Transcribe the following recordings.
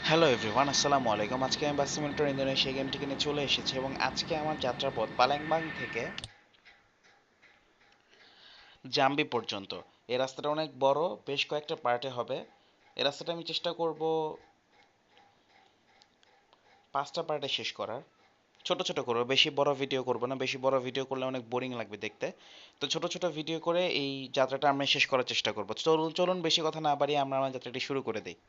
Hello everyone, আসসালামু আলাইকুম। আজকে আমি বাস সিমুলেটর ইন্দোনেশিয়া গেমটিকে নিয়ে চলে এসেছি এবং আজকে আমার যাত্রাপথ পালেংবাং থেকে জাম্বি পর্যন্ত। এই রাস্তাটা অনেক বড়, বেশ কয়েকটা পার্টে হবে। এই রাস্তাটা আমি চেষ্টা করব 5টা পার্টে শেষ করার। ছোট ছোট করবো, বেশি বড় ভিডিও করব না, বেশি বড় ভিডিও করলে অনেক বোরিং লাগবে দেখতে। তো ছোট ছোট ভিডিও করে এই যাত্রাটা আমরা শেষ করার চেষ্টা করব। চলুন চলুন, বেশি কথা না বাড়িয়ে আমরা আমার যাত্রাটি শুরু করে দিই।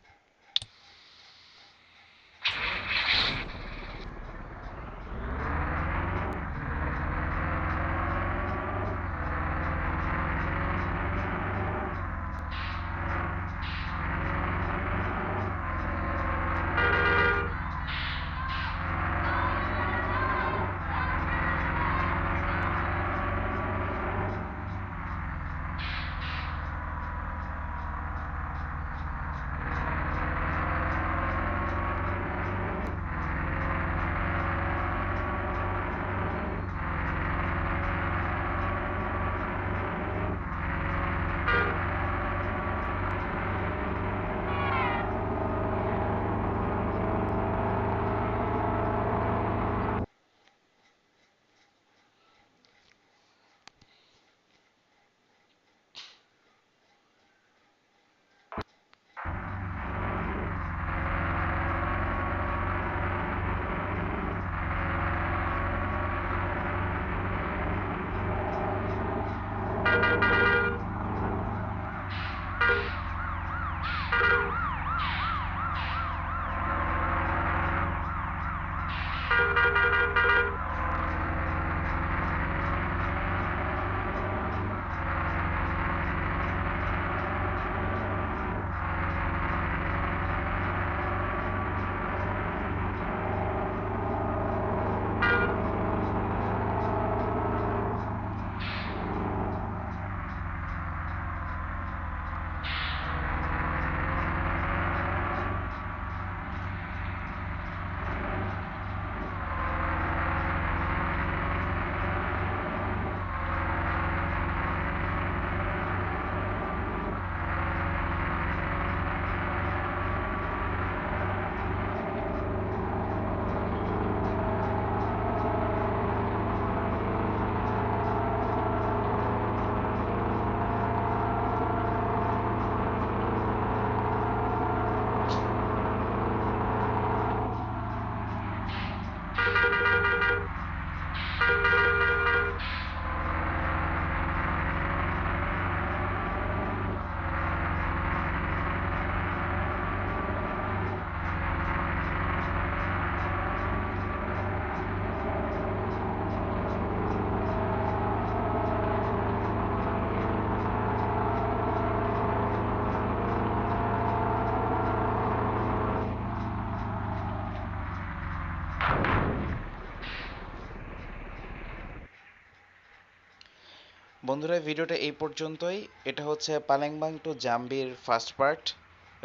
বন্ধুরা, ভিডিওটা এই পর্যন্তই। এটা হচ্ছে পালেংবাং টু জাম্বির ফার্স্ট পার্ট।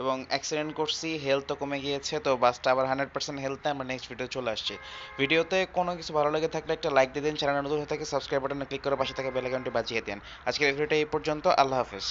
এবং অ্যাক্সিডেন্ট করছি, হেলথও কমে গিয়েছে, তো বাসটা আবার 100% হেলথে আমরা নেক্সট ভিডিও চলে আসছি। ভিডিওতে কোনো কিছু ভালো লেগে থাকলে একটা লাইক দিয়ে দিন, চ্যানেল নতুন হয়ে থাকে সাবস্ক্রাইব বাটনে ক্লিক করে পাশে থাকা বেল আইকনটি বাজিয়ে দিন। আজকের ভিডিওটা এই পর্যন্ত, আল্লাহ হাফেজ।